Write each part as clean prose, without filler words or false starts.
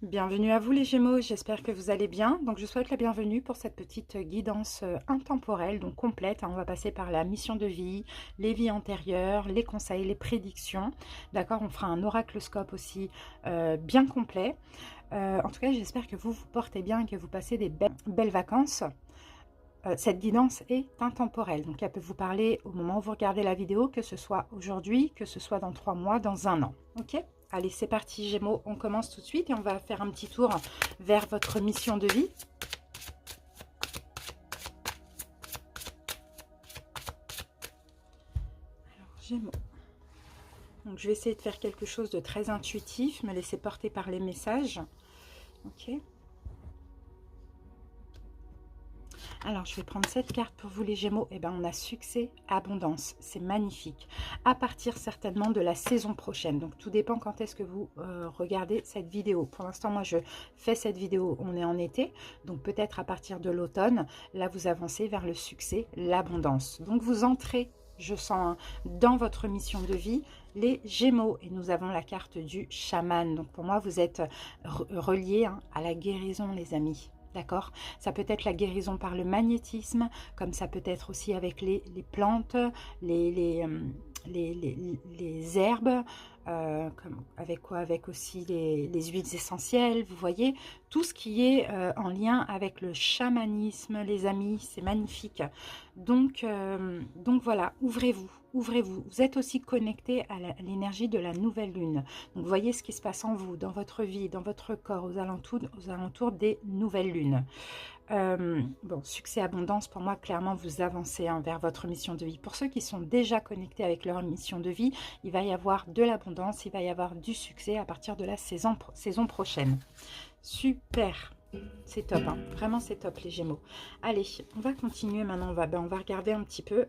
Bienvenue à vous les Gémeaux, j'espère que vous allez bien. Donc je souhaite la bienvenue pour cette petite guidance intemporelle, donc complète. On va passer par la mission de vie, les vies antérieures, les conseils, les prédictions. D'accord, on fera un oracloscope aussi bien complet. En tout cas, j'espère que vous vous portez bien et que vous passez des belles vacances. Cette guidance est intemporelle, donc elle peut vous parler au moment où vous regardez la vidéo, que ce soit aujourd'hui, que ce soit dans 3 mois, dans un an. Ok ? Allez, c'est parti Gémeaux, on commence tout de suite et on va faire un petit tour vers votre mission de vie. Alors Gémeaux, donc je vais essayer de faire quelque chose de très intuitif, me laisser porter par les messages. Ok. Alors, je vais prendre cette carte pour vous les Gémeaux. Eh bien, on a succès, abondance. C'est magnifique. À partir certainement de la saison prochaine. Donc, tout dépend quand est-ce que vous regardez cette vidéo. Pour l'instant, moi, je fais cette vidéo. On est en été. Donc, peut-être à partir de l'automne, là, vous avancez vers le succès, l'abondance. Donc, vous entrez, je sens, dans votre mission de vie, les Gémeaux. Et nous avons la carte du chaman. Donc, pour moi, vous êtes reliés à la guérison, les amis. D'accord? Ça peut être la guérison par le magnétisme, comme ça peut être aussi avec les plantes, les herbes, avec quoi? Avec aussi les huiles essentielles, vous voyez? Tout ce qui est en lien avec le chamanisme, les amis, c'est magnifique. Donc voilà, ouvrez-vous, ouvrez-vous. Vous êtes aussi connecté à l'énergie de la nouvelle lune. Donc voyez ce qui se passe en vous, dans votre vie, dans votre corps, aux alentours des nouvelles lunes. Bon, succès, abondance, pour moi, clairement, vous avancez vers votre mission de vie. Pour ceux qui sont déjà connectés avec leur mission de vie, il va y avoir de l'abondance, il va y avoir du succès à partir de la saison prochaine. Super, c'est top, hein. Vraiment c'est top les Gémeaux. Allez, on va continuer maintenant, on va regarder un petit peu...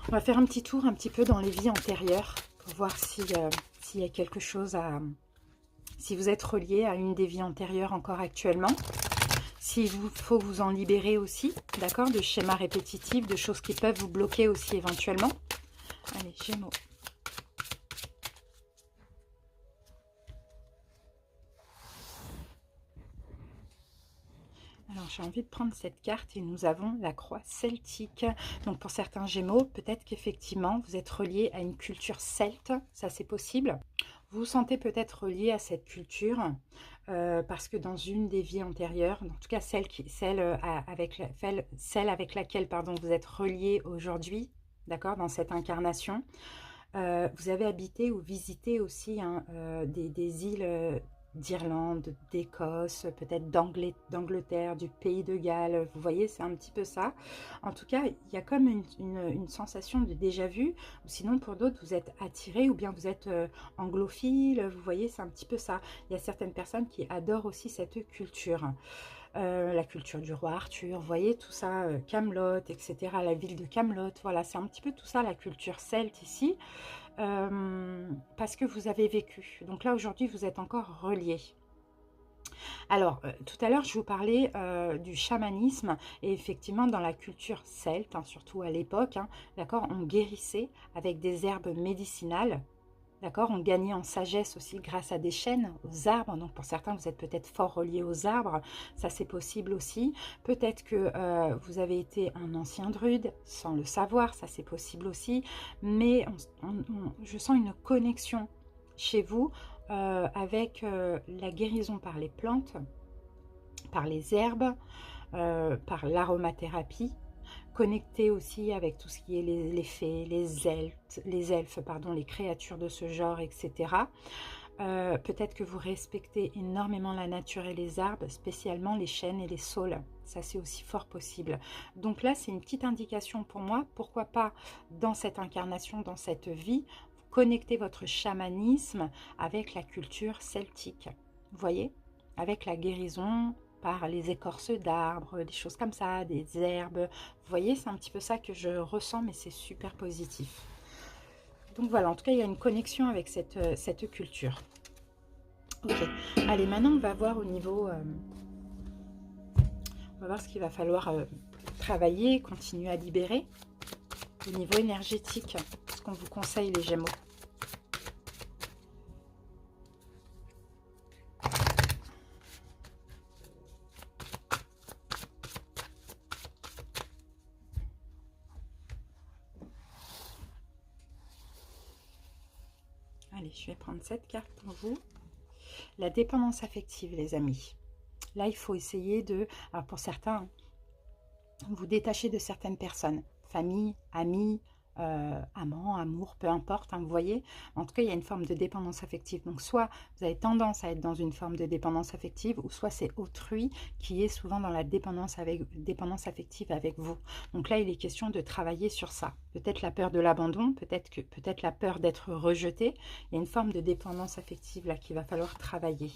on va faire un petit tour un petit peu dans les vies antérieures pour voir s'il y a quelque chose à... Si vous êtes relié à une des vies antérieures encore actuellement. S'il faut vous en libérer aussi, d'accord, de schémas répétitifs, de choses qui peuvent vous bloquer aussi éventuellement. Allez, Gémeaux. Alors, j'ai envie de prendre cette carte et nous avons la croix celtique. Donc, pour certains Gémeaux, peut-être qu'effectivement, vous êtes relié à une culture celte. Ça, c'est possible. Vous vous sentez peut-être relié à cette culture parce que dans une des vies antérieures, en tout cas celle avec laquelle pardon, vous êtes relié aujourd'hui, d'accord, dans cette incarnation, vous avez habité ou visité aussi des îles d'Irlande, d'Écosse, peut-être d'Angleterre, du pays de Galles. Vous voyez, c'est un petit peu ça. En tout cas, il y a comme une sensation de déjà-vu. Ou sinon, pour d'autres, vous êtes attiré ou bien vous êtes anglophile. Vous voyez, c'est un petit peu ça. Il y a certaines personnes qui adorent aussi cette culture. La culture du roi Arthur, vous voyez, tout ça, Camelot, etc., la ville de Camelot, voilà, c'est un petit peu tout ça, la culture celte ici, parce que vous avez vécu. Donc là, aujourd'hui, vous êtes encore reliés. Alors, tout à l'heure, je vous parlais du chamanisme, et effectivement, dans la culture celte, hein, surtout à l'époque, hein, d'accord, on guérissait avec des herbes médicinales. D'accord, on gagnait en sagesse aussi grâce à des chênes, aux arbres. Donc pour certains, vous êtes peut-être fort reliés aux arbres. Ça, c'est possible aussi. Peut-être que vous avez été un ancien druide sans le savoir. Ça, c'est possible aussi. Mais je sens une connexion chez vous avec la guérison par les plantes, par les herbes, par l'aromathérapie. Connecté aussi avec tout ce qui est les fées, les elfes, pardon, les créatures de ce genre, etc. Peut-être que vous respectez énormément la nature et les arbres, spécialement les chênes et les saules. Ça, c'est aussi fort possible. Donc là, c'est une petite indication pour moi. Pourquoi pas, dans cette incarnation, dans cette vie, vous connectez votre chamanisme avec la culture celtique. Vous voyez? Avec la guérison par les écorces d'arbres, des choses comme ça, des herbes. Vous voyez, c'est un petit peu ça que je ressens, mais c'est super positif. Donc voilà, en tout cas, il y a une connexion avec cette culture. Ok, allez, maintenant, on va voir au niveau... on va voir ce qu'il va falloir travailler, continuer à libérer. Au niveau énergétique, ce qu'on vous conseille, les Gémeaux. Allez, je vais prendre cette carte pour vous. La dépendance affective, les amis. Là, il faut essayer de... Alors, pour certains, vous détacher de certaines personnes. Famille, amis, amant, amour, peu importe, hein, vous voyez. En tout cas, il y a une forme de dépendance affective. Donc, soit vous avez tendance à être dans une forme de dépendance affective, ou soit c'est autrui qui est souvent dans la dépendance affective avec vous. Donc là, il est question de travailler sur ça. Peut-être la peur de l'abandon, peut-être la peur d'être rejeté. Il y a une forme de dépendance affective là qu'il va falloir travailler.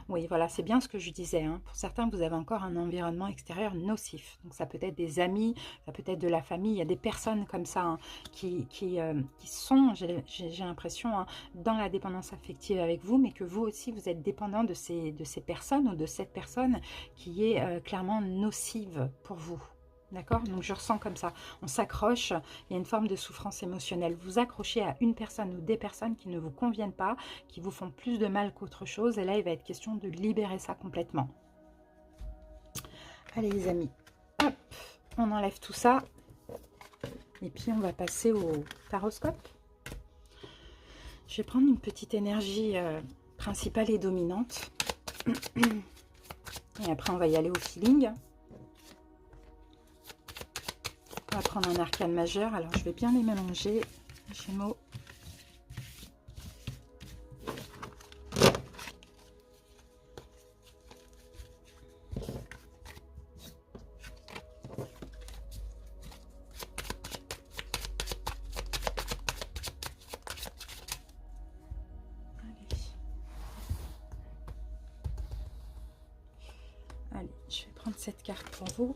Oui, voilà, c'est bien ce que je disais, hein. Pour certains, vous avez encore un environnement extérieur nocif. Donc, ça peut être des amis, ça peut être de la famille. Il y a des personnes comme ça, hein, qui sont, j'ai l'impression, hein, dans la dépendance affective avec vous, mais que vous aussi, vous êtes dépendant de ces personnes ou de cette personne qui est clairement nocive pour vous. D'accord? Donc, je ressens comme ça. On s'accroche, il y a une forme de souffrance émotionnelle. Vous accrochez à une personne ou des personnes qui ne vous conviennent pas, qui vous font plus de mal qu'autre chose. Et là, il va être question de libérer ça complètement. Allez, les amis. Hop, on enlève tout ça. Et puis, on va passer au taroscope. Je vais prendre une petite énergie principale et dominante. Et après, on va y aller au feeling. On va prendre un arcane majeur. Alors, je vais bien les mélanger. Gémeaux. Allez, je vais prendre cette carte pour vous.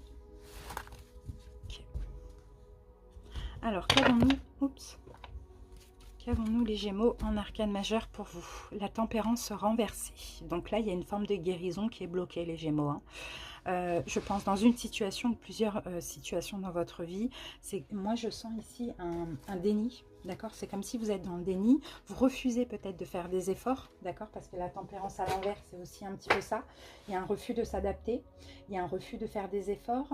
Alors, qu'avons-nous les Gémeaux en arcane majeur pour vous? La tempérance renversée. Donc là, il y a une forme de guérison qui est bloquée, les Gémeaux, hein. Je pense dans une situation ou plusieurs situations dans votre vie, moi je sens ici un déni, d'accord? C'est comme si vous êtes dans le déni, vous refusez peut-être de faire des efforts, d'accord? Parce que la tempérance à l'envers, c'est aussi un petit peu ça. Il y a un refus de s'adapter, il y a un refus de faire des efforts,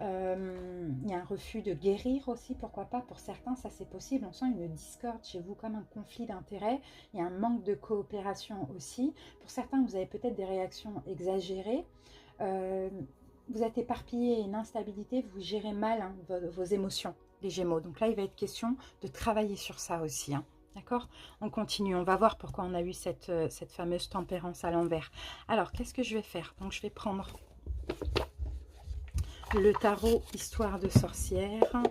il y a un refus de guérir aussi, pourquoi pas? Pour certains, ça c'est possible, on sent une discorde chez vous, comme un conflit d'intérêts, il y a un manque de coopération aussi. Pour certains, vous avez peut-être des réactions exagérées. Vous êtes éparpillé, une instabilité, vous gérez mal, hein, vos émotions, les Gémeaux. Donc là, il va être question de travailler sur ça aussi, hein. D'accord? On continue, on va voir pourquoi on a eu cette fameuse tempérance à l'envers. Alors, qu'est-ce que je vais faire? Donc, je vais prendre le tarot Histoire de sorcière.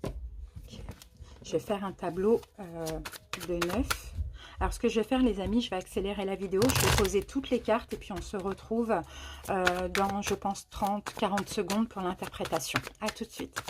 Okay. Je vais faire un tableau de 9. Alors, ce que je vais faire, les amis, je vais accélérer la vidéo. Je vais poser toutes les cartes et puis on se retrouve dans, je pense, 30-40 secondes pour l'interprétation. À tout de suite.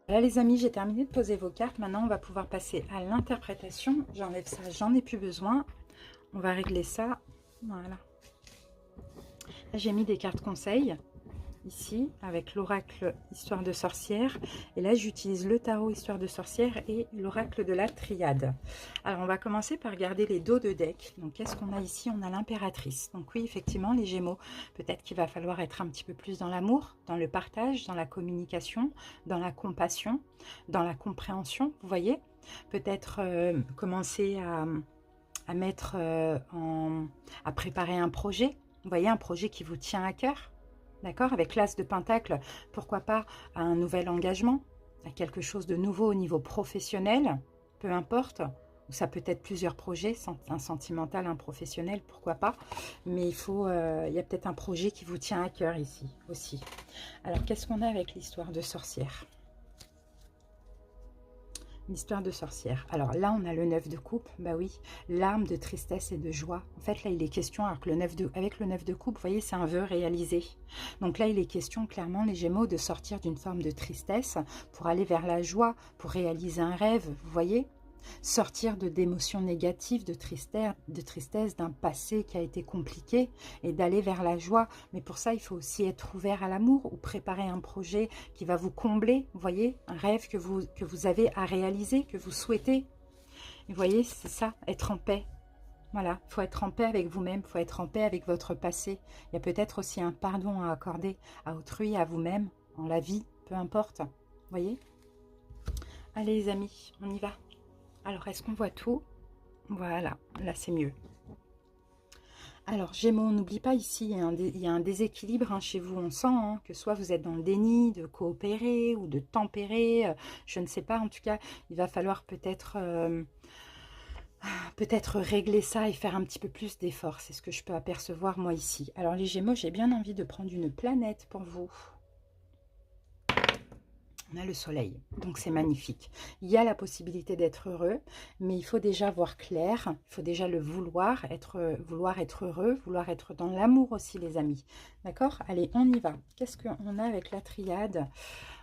Voilà les amis, j'ai terminé de poser vos cartes. Maintenant, on va pouvoir passer à l'interprétation. J'enlève ça, j'en ai plus besoin. On va régler ça. Voilà. Là, j'ai mis des cartes conseils, ici, avec l'oracle Histoire de sorcière. Et là, j'utilise le tarot Histoire de sorcière et l'oracle de la triade. Alors, on va commencer par regarder les dos de deck. Donc, qu'est-ce qu'on a ici? On a l'impératrice. Donc oui, effectivement, les Gémeaux, peut-être qu'il va falloir être un petit peu plus dans l'amour, dans le partage, dans la communication, dans la compassion, dans la compréhension, vous voyez? Peut-être commencer à mettre à préparer un projet. Vous voyez, un projet qui vous tient à cœur. D'accord? Avec l'as de Pentacle, pourquoi pas à un nouvel engagement, à quelque chose de nouveau au niveau professionnel, peu importe. Ou ça peut être plusieurs projets, un sentimental, un professionnel, pourquoi pas. Mais il y a peut-être un projet qui vous tient à cœur ici aussi. Alors, qu'est-ce qu'on a avec l'histoire de sorcière? L'histoire de sorcière. Alors là, on a le 9 de coupe. Bah oui, larmes de tristesse et de joie. En fait, là, il est question, alors que avec le 9 de coupe, vous voyez, c'est un vœu réalisé. Donc là, il est question, clairement, les Gémeaux, de sortir d'une forme de tristesse pour aller vers la joie, pour réaliser un rêve, vous voyez. sortir d'émotions négatives, de tristesse, d'un passé qui a été compliqué et d'aller vers la joie. Mais pour ça, il faut aussi être ouvert à l'amour ou préparer un projet qui va vous combler, vous voyez, un rêve que vous avez à réaliser, que vous souhaitez. Et vous voyez, c'est ça, être en paix. Voilà, il faut être en paix avec vous-même, il faut être en paix avec votre passé. Il y a peut-être aussi un pardon à accorder à autrui, à vous-même, en la vie, peu importe. Vous voyez? Allez les amis, on y va. Alors, est-ce qu'on voit tout? Voilà, là c'est mieux. Alors, Gémeaux, n'oublie pas ici, il y a un déséquilibre hein, chez vous, on sent hein, que soit vous êtes dans le déni de coopérer ou de tempérer, je ne sais pas, en tout cas, il va falloir peut-être régler ça et faire un petit peu plus d'efforts. C'est ce que je peux apercevoir moi ici. Alors les Gémeaux, j'ai bien envie de prendre une planète pour vous. On a le soleil, donc c'est magnifique. Il y a la possibilité d'être heureux, mais il faut déjà voir clair, il faut déjà le vouloir être heureux, vouloir être dans l'amour aussi les amis. D'accord? Allez, on y va. Qu'est-ce qu'on a avec la triade?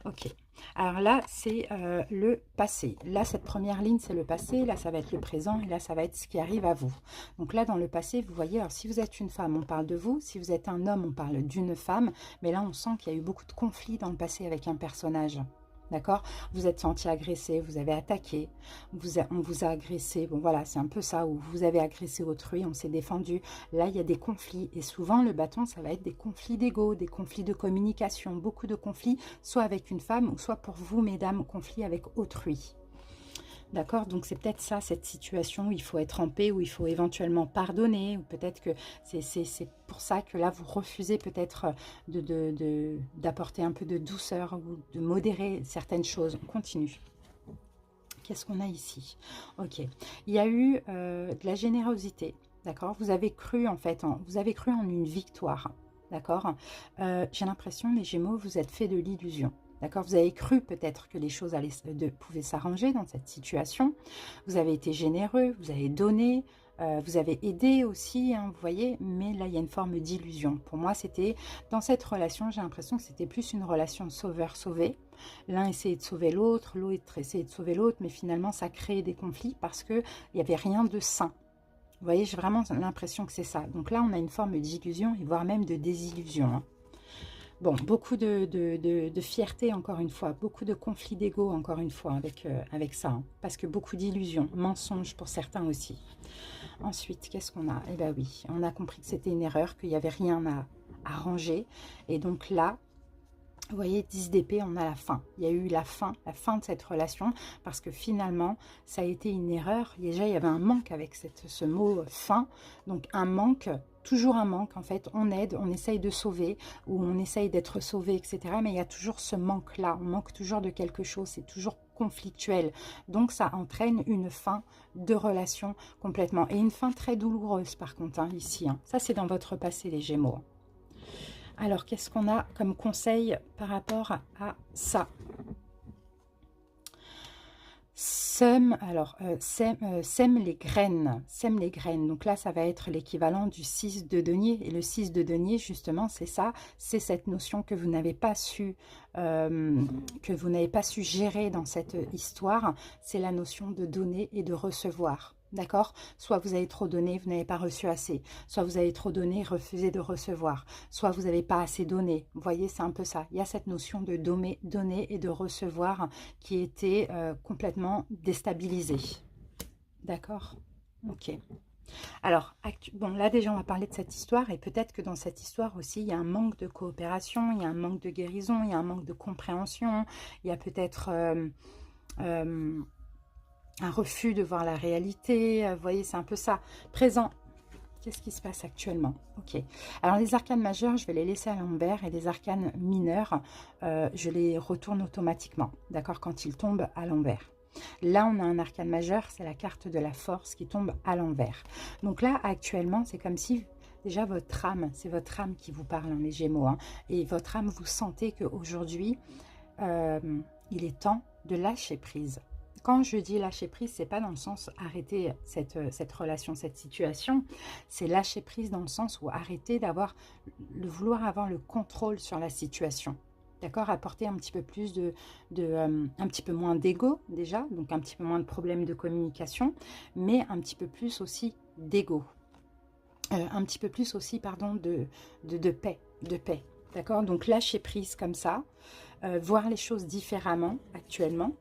Ok. Alors là, c'est le passé. Là, cette première ligne, c'est le passé. Là, ça va être le présent. Et là, ça va être ce qui arrive à vous. Donc là, dans le passé, vous voyez, alors si vous êtes une femme, on parle de vous. Si vous êtes un homme, on parle d'une femme. Mais là, on sent qu'il y a eu beaucoup de conflits dans le passé avec un personnage. D'accord? Vous êtes senti agressé, vous avez attaqué, on vous a agressé. Bon, voilà, c'est un peu ça, où vous avez agressé autrui, on s'est défendu. Là, il y a des conflits. Et souvent, le bâton, ça va être des conflits d'ego, des conflits de communication. Beaucoup de conflits, soit avec une femme, ou soit pour vous, mesdames, conflits avec autrui. D'accord? Donc, c'est peut-être ça, cette situation où il faut être en paix, où il faut éventuellement pardonner, ou peut-être que c'est pour ça que là, vous refusez peut-être d'apporter un peu de douceur ou de modérer certaines choses. On continue. Qu'est-ce qu'on a ici? Ok. Il y a eu de la générosité. D'accord? Vous avez cru, en fait, vous avez cru en une victoire. D'accord? J'ai l'impression, les Gémeaux, vous êtes fait de l'illusion. D'accord? Vous avez cru peut-être que les choses pouvaient s'arranger dans cette situation. Vous avez été généreux, vous avez donné, vous avez aidé aussi, hein, vous voyez, mais là, il y a une forme d'illusion. Pour moi, c'était, dans cette relation, j'ai l'impression que c'était plus une relation sauveur-sauvé. L'un essayait de sauver l'autre, l'autre essayait de sauver l'autre, mais finalement, ça créait des conflits parce qu'il n'y avait rien de sain. Vous voyez, j'ai vraiment l'impression que c'est ça. Donc là, on a une forme d'illusion, et voire même de désillusion, hein. Bon, beaucoup de fierté, encore une fois, beaucoup de conflits d'ego, encore une fois, avec ça, hein, parce que beaucoup d'illusions, mensonges pour certains aussi. Ensuite, qu'est-ce qu'on a? Eh bien oui, on a compris que c'était une erreur, qu'il n'y avait rien à ranger, et donc là, vous voyez, 10 d'épée, on a la fin. Il y a eu la fin de cette relation, parce que finalement, ça a été une erreur. Déjà, il y avait un manque avec ce mot « fin », donc un manque, toujours un manque, en fait. On aide, on essaye de sauver, ou on essaye d'être sauvé, etc. Mais il y a toujours ce manque-là, on manque toujours de quelque chose, c'est toujours conflictuel. Donc, ça entraîne une fin de relation complètement. Et une fin très douloureuse, par contre, hein, ici. Hein. Ça, c'est dans votre passé, les Gémeaux. Alors, qu'est-ce qu'on a comme conseil par rapport à ça? Sème les graines. Sème les graines. Donc là, ça va être l'équivalent du 6 de denier. Et le 6 de denier, justement, c'est ça. C'est cette notion que vous n'avez pas su gérer dans cette histoire. C'est la notion de donner et de recevoir. D'accord? Soit vous avez trop donné, vous n'avez pas reçu assez. Soit vous avez trop donné, refusé de recevoir. Soit vous n'avez pas assez donné. Vous voyez, c'est un peu ça. Il y a cette notion de donner et de recevoir qui était complètement déstabilisée. D'accord? Ok. Alors, bon, là déjà, on va parler de cette histoire. Et peut-être que dans cette histoire aussi, il y a un manque de coopération, il y a un manque de guérison, il y a un manque de compréhension. Il y a peut-être... un refus de voir la réalité, vous voyez, c'est un peu ça. Présent, qu'est-ce qui se passe actuellement? Ok. Alors, les arcanes majeures, je vais les laisser à l'envers et les arcanes mineurs, je les retourne automatiquement, d'accord, quand ils tombent à l'envers. Là, on a un arcane majeur, c'est la carte de la force qui tombe à l'envers. Donc là, actuellement, c'est comme si... Déjà, votre âme, c'est votre âme qui vous parle, hein, les Gémeaux. Hein, et votre âme, vous sentez qu'aujourd'hui, il est temps de lâcher prise. Quand je dis lâcher prise, c'est pas dans le sens arrêter cette relation, cette situation. C'est lâcher prise dans le sens où arrêter vouloir avoir le contrôle sur la situation. D'accord, apporter un petit peu plus un petit peu moins d'ego déjà, donc un petit peu moins de problèmes de communication, mais un petit peu plus aussi d'ego. Un petit peu plus aussi, pardon, de paix, d'accord? Donc lâcher prise comme ça, voir les choses différemment actuellement.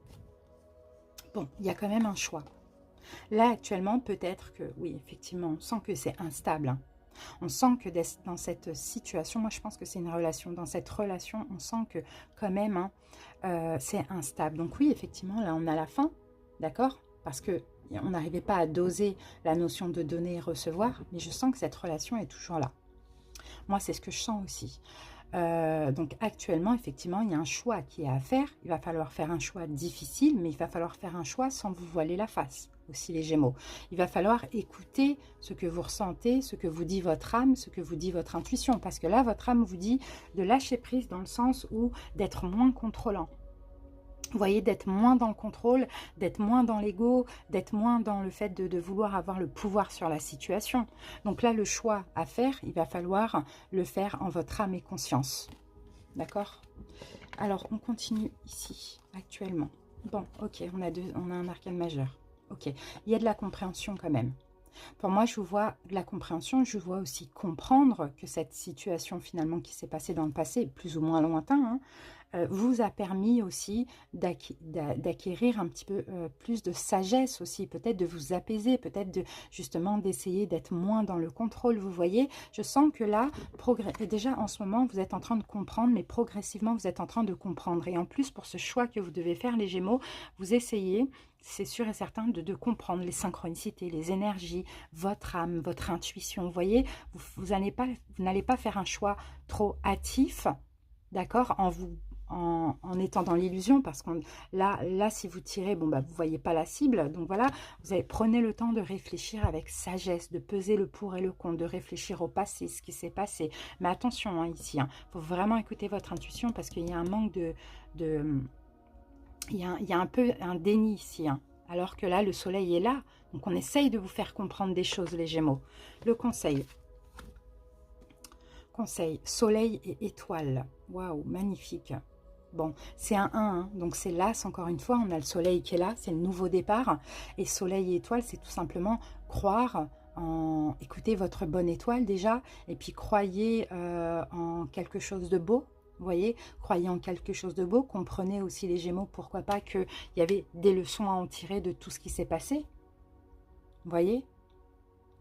Bon, il y a quand même un choix. Là, actuellement, peut-être que, oui, effectivement, on sent que c'est instable, hein. On sent que dans cette situation, moi je pense que c'est une relation, dans cette relation, on sent que quand même, hein, c'est instable. Donc oui, effectivement, là on a la fin, d'accord? Parce que on n'arrivait pas à doser la notion de donner et recevoir, mais je sens que cette relation est toujours là. Moi, c'est ce que je sens aussi. Donc actuellement, effectivement, il y a un choix qui est à faire. Il va falloir faire un choix difficile, mais il va falloir faire un choix sans vous voiler la face, aussi les Gémeaux. Il va falloir écouter ce que vous ressentez, ce que vous dit votre âme, ce que vous dit votre intuition. Parce que là, votre âme vous dit de lâcher prise dans le sens où d'être moins contrôlant. Vous voyez, d'être moins dans le contrôle, d'être moins dans l'ego, d'être moins dans le fait de vouloir avoir le pouvoir sur la situation. Donc là, le choix à faire, il va falloir le faire en votre âme et conscience. D'accord? Alors, on continue ici, actuellement. Bon, ok, on a un arcane majeur. Ok, il y a de la compréhension quand même. Pour moi, je vois de la compréhension, je vois aussi comprendre que cette situation finalement qui s'est passée dans le passé, plus ou moins lointain, hein, vous a permis aussi d'acquérir un petit peu plus de sagesse aussi, peut-être de vous apaiser, peut-être justement d'essayer d'être moins dans le contrôle, vous voyez. Je sens que là, déjà en ce moment, vous êtes en train de comprendre, mais progressivement, vous êtes en train de comprendre. Et en plus, pour ce choix que vous devez faire, les Gémeaux, vous essayez, c'est sûr et certain, de comprendre les synchronicités, les énergies, votre âme, votre intuition. Vous voyez, vous n'allez pas faire un choix trop hâtif, d'accord, en étant dans l'illusion, parce que là, si vous tirez, bon, bah, vous ne voyez pas la cible. Donc voilà, prenez le temps de réfléchir avec sagesse, de peser le pour et le contre, de réfléchir au passé, ce qui s'est passé. Mais attention, hein, ici, faut vraiment écouter votre intuition, parce qu'il y a un manque il y a un peu un déni ici, hein. Alors que là, le soleil est là. Donc on essaye de vous faire comprendre des choses, les Gémeaux. Le conseil. Conseil, soleil et étoile. Waouh, magnifique. Bon, c'est un 1, hein, donc c'est l'as, encore une fois, on a le soleil qui est là, c'est le nouveau départ. Et soleil et étoile, c'est tout simplement croire en... Écoutez votre bonne étoile déjà, et puis croyez en quelque chose de beau. Vous voyez, croyez en quelque chose de beau. Comprenez aussi les Gémeaux, pourquoi pas qu'il y avait des leçons à en tirer de tout ce qui s'est passé. Vous voyez ?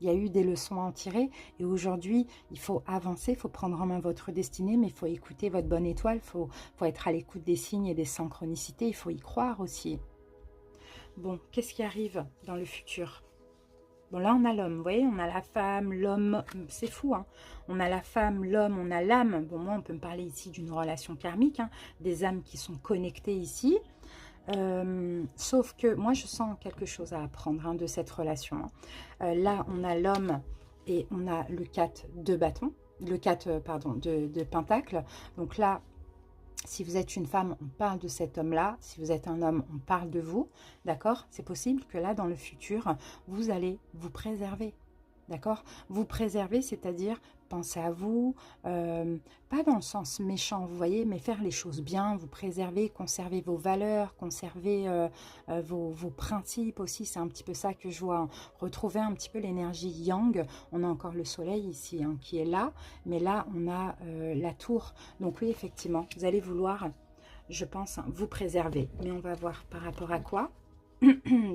Il y a eu des leçons à en tirer et aujourd'hui, il faut avancer, il faut prendre en main votre destinée, mais il faut écouter votre bonne étoile, il faut être à l'écoute des signes et des synchronicités, il faut y croire aussi. Bon, qu'est-ce qui arrive dans le futur? Bon, là, on a l'homme, vous voyez, on a la femme, l'homme, c'est fou, hein. On a la femme, l'homme, on a l'âme. Bon, moi, on peut me parler ici d'une relation karmique, hein, des âmes qui sont connectées ici. Sauf que moi, je sens quelque chose à apprendre, hein, de cette relation, hein. Là, on a l'homme et on a le 4 de bâton, le 4, pardon, de pentacle. Donc là, si vous êtes une femme, on parle de cet homme-là. Si vous êtes un homme, on parle de vous. D'accord? C'est possible que là, dans le futur, vous allez vous préserver. D'accord? Vous préserver, c'est-à-dire penser à vous, pas dans le sens méchant, vous voyez, mais faire les choses bien, vous préserver, conserver vos valeurs, conserver vos principes aussi, c'est un petit peu ça que je vois, hein. Retrouver un petit peu l'énergie yang. On a encore le soleil ici, hein, qui est là, mais là, on a la tour. Donc oui, effectivement, vous allez vouloir, je pense, hein, vous préserver. Mais on va voir par rapport à quoi.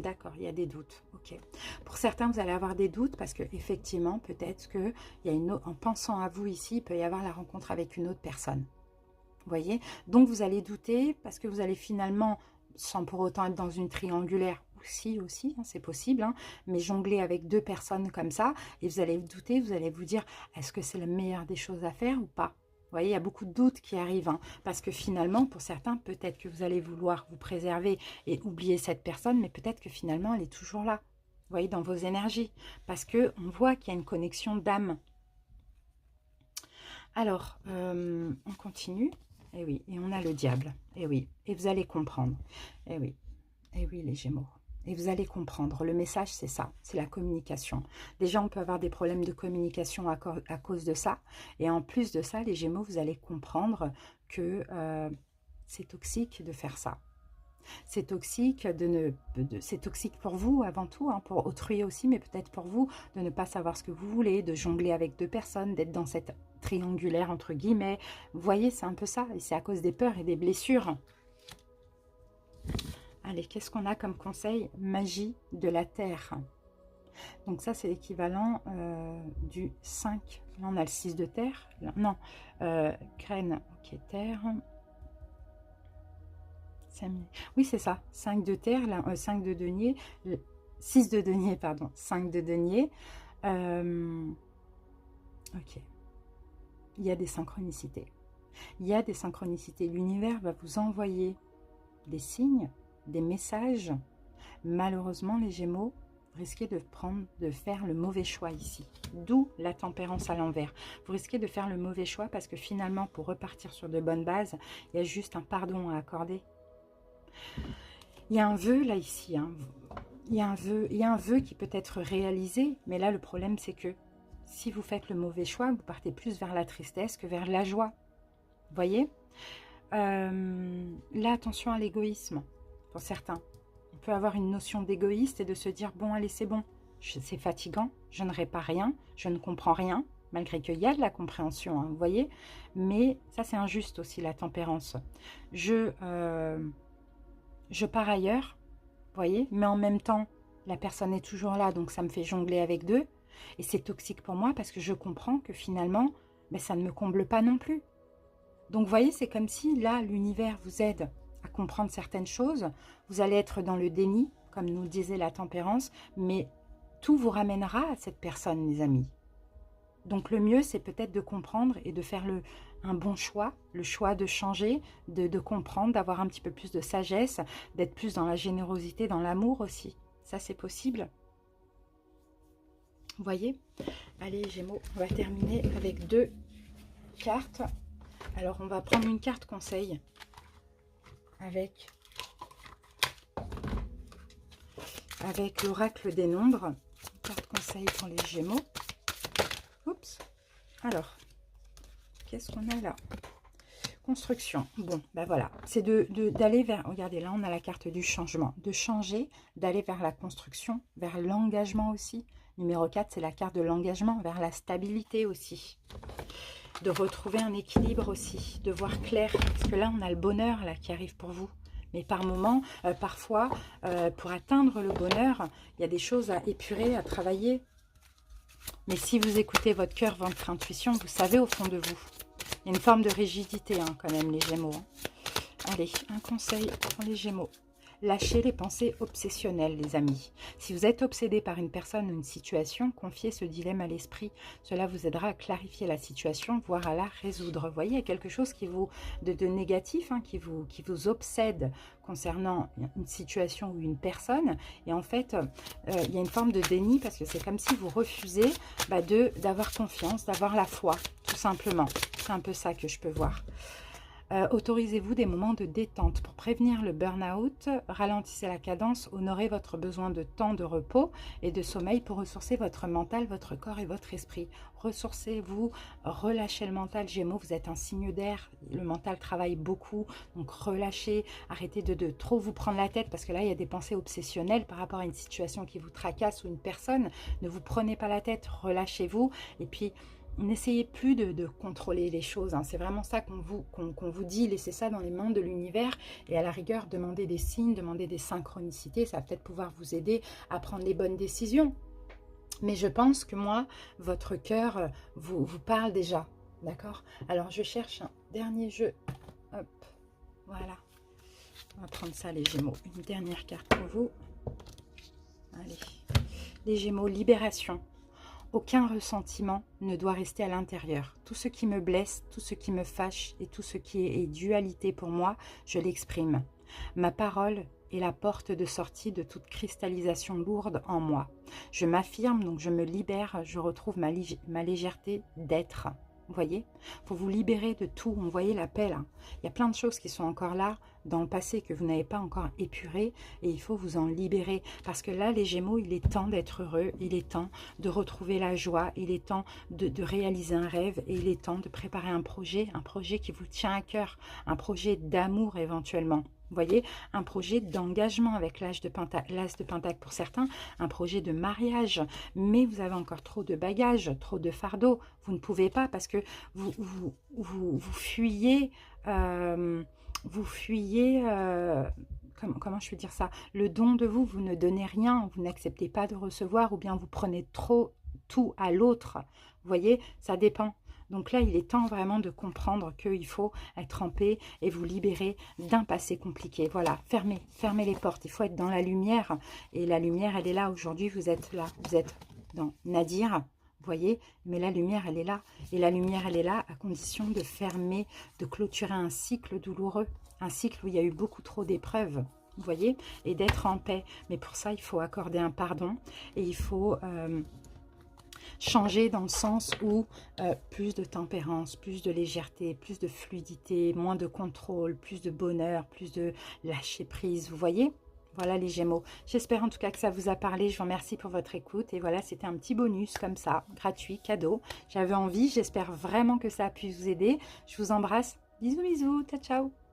D'accord, il y a des doutes. Ok. Pour certains, vous allez avoir des doutes parce que effectivement, peut-être que en pensant à vous ici, il peut y avoir la rencontre avec une autre personne. Vous voyez? Donc, vous allez douter parce que vous allez finalement, sans pour autant être dans une triangulaire, aussi, hein, c'est possible, hein, mais jongler avec deux personnes comme ça, et vous allez douter, vous allez vous dire, est-ce que c'est la meilleure des choses à faire ou pas? Vous voyez, il y a beaucoup de doutes qui arrivent, hein, parce que finalement, pour certains, peut-être que vous allez vouloir vous préserver et oublier cette personne, mais peut-être que finalement, elle est toujours là, vous voyez, dans vos énergies, parce qu'on voit qu'il y a une connexion d'âme. Alors, on continue, et oui, et on a le diable, et oui, et vous allez comprendre, et oui, les Gémeaux. Et vous allez comprendre, le message c'est ça, c'est la communication. Déjà on peut avoir des problèmes de communication à cause de ça. Et en plus de ça, les Gémeaux, vous allez comprendre que c'est toxique de faire ça. C'est toxique c'est toxique pour vous avant tout, hein, pour autrui aussi, mais peut-être pour vous, de ne pas savoir ce que vous voulez, de jongler avec deux personnes, d'être dans cette triangulaire entre guillemets. Vous voyez, c'est un peu ça, et c'est à cause des peurs et des blessures. Allez, qu'est-ce qu'on a comme conseil? Magie de la terre. Donc ça, c'est l'équivalent du 5. Là, on a le 6 de terre. Là, non, graine, ok, terre. Oui, c'est ça. 5 de terre, là, 5 de denier, 6 de denier, pardon. 5 de denier. Ok. Il y a des synchronicités. Il y a des synchronicités. L'univers va vous envoyer des signes, des messages. Malheureusement, les Gémeaux, vous risquez de faire le mauvais choix ici. D'où la tempérance à l'envers. Vous risquez de faire le mauvais choix parce que finalement, pour repartir sur de bonnes bases, il y a juste un pardon à accorder. Il y a un vœu là ici, hein. Il y a un vœu qui peut être réalisé, mais là le problème c'est que si vous faites le mauvais choix, vous partez plus vers la tristesse que vers la joie. Vous voyez, là attention à l'égoïsme pour certains. On peut avoir une notion d'égoïste et de se dire bon allez c'est bon, c'est fatigant, je ne répare rien, je ne comprends rien, malgré qu'il y a de la compréhension, hein, vous voyez, mais ça c'est injuste aussi la tempérance. Je pars ailleurs, vous voyez, mais en même temps, la personne est toujours là, donc ça me fait jongler avec deux. Et c'est toxique pour moi parce que je comprends que finalement, ben, ça ne me comble pas non plus. Donc, vous voyez, c'est comme si là, l'univers vous aide à comprendre certaines choses. Vous allez être dans le déni, comme nous disait la tempérance, mais tout vous ramènera à cette personne, les amis. Donc, le mieux, c'est peut-être de comprendre et de faire un bon choix, le choix de changer, de comprendre, d'avoir un petit peu plus de sagesse, d'être plus dans la générosité, dans l'amour aussi. Ça, c'est possible. Vous voyez? Allez, Gémeaux, on va terminer avec 2 cartes. Alors, on va prendre une carte conseil avec l'oracle des nombres. Une carte conseil pour les Gémeaux. Oups. Alors, qu'est-ce qu'on a là? Construction. Bon, ben voilà. C'est d'aller vers... Regardez, là, on a la carte du changement. De changer, d'aller vers la construction, vers l'engagement aussi. Numéro 4, c'est la carte de l'engagement, vers la stabilité aussi. De retrouver un équilibre aussi, de voir clair. Parce que là, on a le bonheur là qui arrive pour vous. Mais par moment, parfois, pour atteindre le bonheur, il y a des choses à épurer, à travailler. Mais si vous écoutez votre cœur, votre intuition, vous savez au fond de vous. Il y a une forme de rigidité hein, quand même, les Gémeaux. Hein. Allez, un conseil pour les Gémeaux. Lâchez les pensées obsessionnelles, les amis. Si vous êtes obsédé par une personne ou une situation, confiez ce dilemme à l'esprit. Cela vous aidera à clarifier la situation, voire à la résoudre. Vous voyez, il y a quelque chose qui vous, de négatif qui vous obsède concernant une situation ou une personne. Et en fait, il y a une forme de déni parce que c'est comme si vous refusez d'avoir confiance, d'avoir la foi, tout simplement. C'est un peu ça que je peux voir. Autorisez-vous des moments de détente pour prévenir le burn-out, ralentissez la cadence, honorez votre besoin de temps de repos et de sommeil pour ressourcer votre mental, votre corps et votre esprit. Ressourcez-vous, relâchez le mental, Gémeaux, vous êtes un signe d'air, le mental travaille beaucoup, donc relâchez, arrêtez de trop vous prendre la tête parce que là il y a des pensées obsessionnelles par rapport à une situation qui vous tracasse ou une personne, ne vous prenez pas la tête, relâchez-vous et puis n'essayez plus de contrôler les choses, hein. C'est vraiment ça qu'on vous dit, laissez ça dans les mains de l'univers et à la rigueur, demandez des signes, demandez des synchronicités, ça va peut-être pouvoir vous aider à prendre les bonnes décisions. Mais je pense que moi, votre cœur vous parle déjà, d'accord? Alors je cherche un dernier jeu, hop, voilà, on va prendre ça les Gémeaux, une dernière carte pour vous, allez, les Gémeaux, libération. Aucun ressentiment ne doit rester à l'intérieur. Tout ce qui me blesse, tout ce qui me fâche et tout ce qui est dualité pour moi, je l'exprime. Ma parole est la porte de sortie de toute cristallisation lourde en moi. Je m'affirme, donc je me libère, je retrouve ma légèreté d'être. Vous voyez, il faut vous libérer de tout. Vous voyez l'appel. Hein. Il y a plein de choses qui sont encore là. dans le passé que vous n'avez pas encore épuré et il faut vous en libérer. Parce que là, les Gémeaux, il est temps d'être heureux, il est temps de retrouver la joie, il est temps de réaliser un rêve et il est temps de préparer un projet qui vous tient à cœur, un projet d'amour éventuellement. Vous voyez, un projet d'engagement avec l'as de Pentacle pour certains, un projet de mariage, mais vous avez encore trop de bagages, trop de fardeaux. Vous ne pouvez pas parce que vous fuyez, comment je peux dire ça, le don de vous ne donnez rien, vous n'acceptez pas de recevoir ou bien vous prenez trop tout à l'autre. Vous voyez, ça dépend. Donc là, il est temps vraiment de comprendre qu'il faut être en paix et vous libérer d'un passé compliqué. Voilà, fermez les portes. Il faut être dans la lumière. Et la lumière, elle est là aujourd'hui. Vous êtes là. Vous êtes dans Nadir, vous voyez. Mais la lumière, elle est là. Et la lumière, elle est là à condition de fermer, de clôturer un cycle douloureux. Un cycle où il y a eu beaucoup trop d'épreuves. Vous voyez. Et d'être en paix. Mais pour ça, il faut accorder un pardon. Et il faut... changer dans le sens où plus de tempérance, plus de légèreté, plus de fluidité, moins de contrôle, plus de bonheur, plus de lâcher prise, vous voyez? Voilà les Gémeaux. J'espère en tout cas que ça vous a parlé. Je vous remercie pour votre écoute. Et voilà, c'était un petit bonus comme ça, gratuit, cadeau. J'avais envie, j'espère vraiment que ça a pu vous aider. Je vous embrasse. Bisous, bisous. Ciao, ciao.